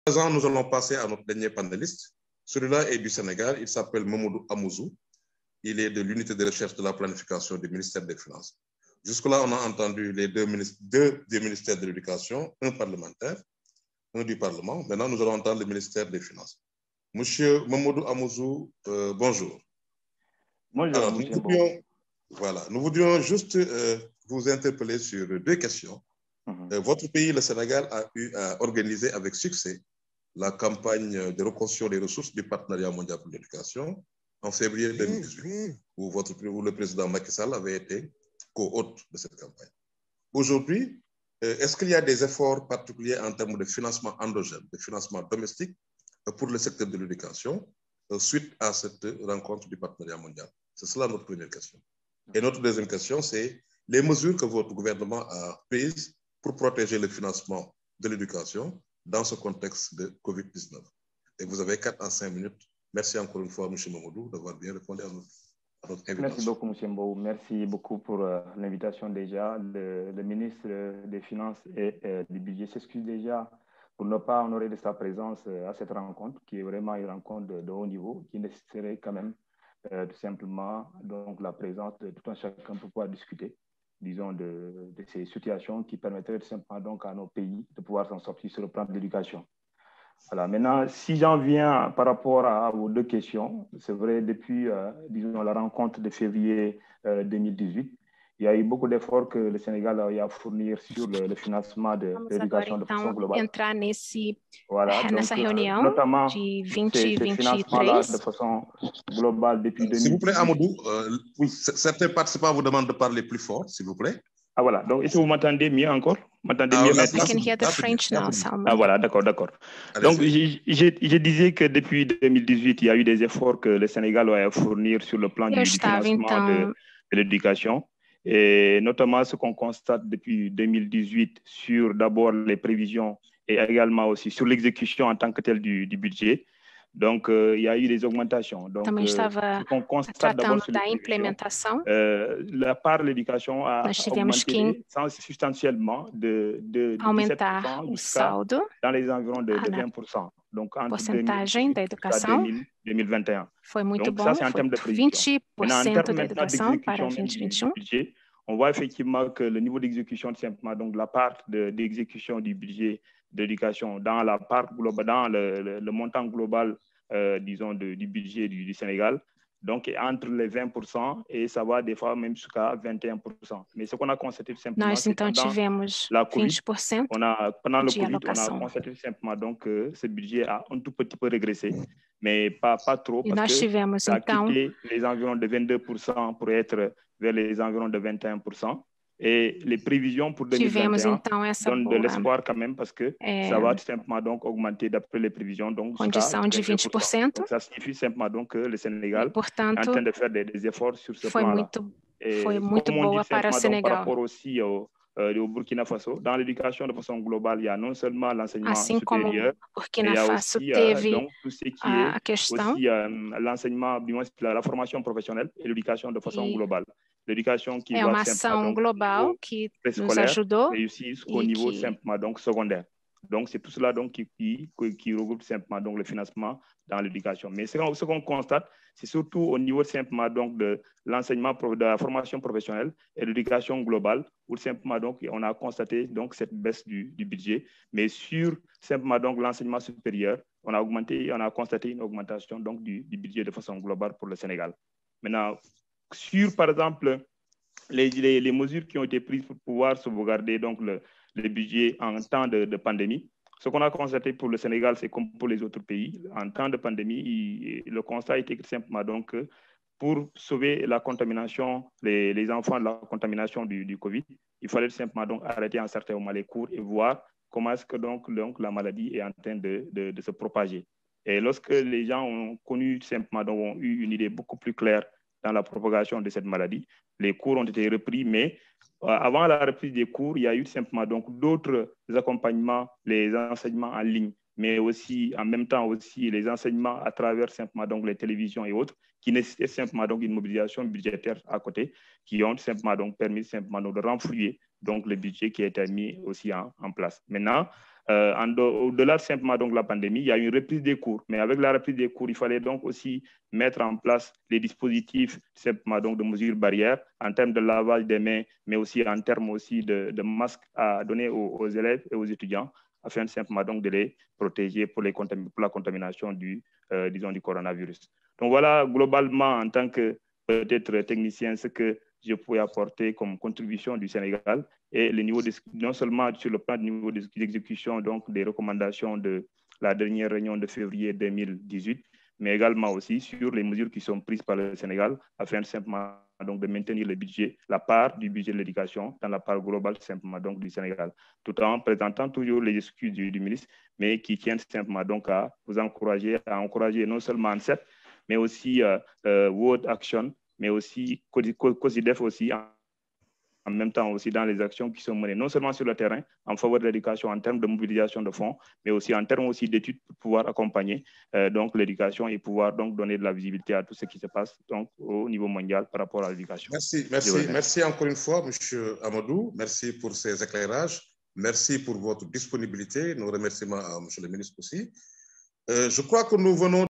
présent, nous allons passer à notre dernier panéliste. Celui-là est du Sénégal, il s'appelle Mamadou Amouzou. Il est de l'unité de recherche de la planification du ministère des Finances. Jusque-là, on a entendu les deux des ministères de l'Éducation, un parlementaire, un du Parlement. Maintenant, nous allons entendre le ministère des Finances. Monsieur Mamadou Amouzou, bonjour. Bonjour, alors, nous voudrions juste vous interpeller sur deux questions. Votre pays, le Sénégal, a eu à organiser avec succès la campagne de reconstruction des ressources du Partenariat mondial pour l'éducation en février 2018, où le président Macky Sall avait été co-hôte de cette campagne. Aujourd'hui, est-ce qu'il y a des efforts particuliers en termes de financement endogène, de financement domestique pour le secteur de l'éducation suite à cette rencontre du Partenariat mondial? C'est cela notre première question. Et notre deuxième question, c'est les mesures que votre gouvernement a prises pour protéger le financement de l'éducation dans ce contexte de COVID-19. Et vous avez 4 à 5 minutes. Merci encore une fois, M. Mamadou, d'avoir bien répondu à notre invitation. Merci beaucoup, M. Mbou. Merci beaucoup pour l'invitation déjà. Le ministre des Finances et du Budget s'excuse déjà pour ne pas honorer de sa présence à cette rencontre, qui est vraiment une rencontre de haut niveau, qui nécessiterait quand même tout simplement donc, la présence de tout un chacun pour pouvoir discuter, disons, de ces situations qui permettraient tout simplement donc à nos pays de pouvoir s'en sortir sur le plan de l'éducation. Voilà. Maintenant, si j'en viens par rapport à vos deux questions, c'est vrai, depuis disons, la rencontre de février 2018, il y a eu beaucoup d'efforts que le Sénégal a eu à fournir sur le financement de l'éducation de façon globale. Entrar Voilà, nessa reunião notamment de ces financements-là de 2023. façon globale depuis 2018. S'il vous plaît, Amadou, oui. Certains participants vous demandent de parler plus fort, s'il vous plaît. Ah voilà, donc est-ce que vous m'entendez mieux encore? M'entendez mieux maintenant? I can hear the French now, Salman. Ah voilà, d'accord. Donc je disais que depuis 2018, il y a eu des efforts que le Sénégal a fournir sur le plan du financement de l'éducation. Et notamment ce qu'on constate depuis 2018 sur d'abord les prévisions et également aussi sur l'exécution en tant que telle du budget. Donc, il y a eu des augmentations. Donc, ce qu'on constate d'abord sur la part de l'éducation a augmenté substantiellement de 17% jusqu'à dans les environs de 20%. Donc, entre 2021. Foi muito Donc, ça, c'est en termes de prévision. 20% da educação para 2021. On voit effectivement que le niveau d'exécution, simplement, donc la part d'exécution du budget de l'éducation dans la part globale, dans le montant global, disons, du budget du Sénégal, donc entre les 20% et ça va des fois même jusqu'à 21%. Mais ce qu'on a constaté simplement, nós então tivemos 20% pendant le de Covid, alocação. on a constaté simplement donc que ce budget a un tout petit peu régressé, mais pas trop, E parce nós que tivemos ça a então quitté les environs de 22% pour être vers les environs de 21%. Et les prévisions pour 2021 donnent de l'espoir quand même parce que ça va tout simplement donc augmenter d'après les prévisions donc condição de 20%. Donc ça signifie simplement donc que le Sénégal portanto, est en train de faire des efforts sur ce plan-là. Foi muito boa para o Sénégal. Par rapport aussi au Burkina Faso, dans l'éducation de façon globale, il y a non seulement l'enseignement supérieur, il y a aussi donc tout ce qui est aussi l'enseignement, la formation professionnelle et l'éducation de façon globale. L'éducation qui va ação global que nos ajudou et aussi jusqu'au niveau simplement donc secondaire. Donc c'est tout cela donc qui regroupe simplement donc le financement dans l'éducation. Mais ce qu'on constate, c'est surtout au niveau simplement donc de l'enseignement de la formation professionnelle et l'éducation globale, où simplement donc on a constaté donc cette baisse du budget. Mais sur simplement donc l'enseignement supérieur, on a constaté une augmentation donc du budget de façon globale pour le Sénégal. Maintenant, sur par exemple les mesures qui ont été prises pour pouvoir sauvegarder donc le budget en temps de pandémie, ce qu'on a constaté pour le Sénégal, c'est comme pour les autres pays, en temps de pandémie, le constat était simplement donc pour sauver la contamination, les enfants de la contamination du Covid, il fallait simplement donc arrêter en certain moment les cours et voir comment est-ce que donc la maladie est en train de se propager. Et lorsque les gens ont connu simplement, donc ont eu une idée beaucoup plus claire dans la propagation de cette maladie, les cours ont été repris, mais avant la reprise des cours, il y a eu simplement donc d'autres accompagnements, les enseignements en ligne, mais aussi en même temps aussi les enseignements à travers simplement donc les télévisions et autres, qui nécessitaient simplement donc une mobilisation budgétaire à côté, qui ont simplement donc permis simplement donc de renflouer donc le budget qui a été mis aussi en place. Maintenant, au-delà simplement donc la pandémie, il y a une reprise des cours. Mais avec la reprise des cours, il fallait donc aussi mettre en place les dispositifs simplement donc de mesures barrières en termes de lavage des mains, mais aussi en termes aussi de masques à donner aux élèves et aux étudiants afin simplement donc de les protéger pour la contamination du coronavirus. Donc voilà, globalement, en tant que peut-être technicien, ce que je pouvais apporter comme contribution du Sénégal et le niveau non seulement sur le plan du niveau d'exécution donc des recommandations de la dernière réunion de février 2018, mais également aussi sur les mesures qui sont prises par le Sénégal afin simplement donc de maintenir le budget, la part du budget de l'éducation dans la part globale simplement donc du Sénégal, tout en présentant toujours les excuses du ministre, mais qui tiennent simplement donc à vous encourager, non seulement ANSEP, mais aussi World Action, mais aussi COSIDEF aussi, en même temps aussi dans les actions qui sont menées, non seulement sur le terrain, en faveur de l'éducation en termes de mobilisation de fonds, mais aussi en termes aussi d'études pour pouvoir accompagner donc l'éducation et pouvoir donc donner de la visibilité à tout ce qui se passe donc, au niveau mondial par rapport à l'éducation. Merci encore une fois, M. Amadou. Merci pour ces éclairages. Merci pour votre disponibilité. Nos remerciements à M. le ministre aussi. Je crois que nous venons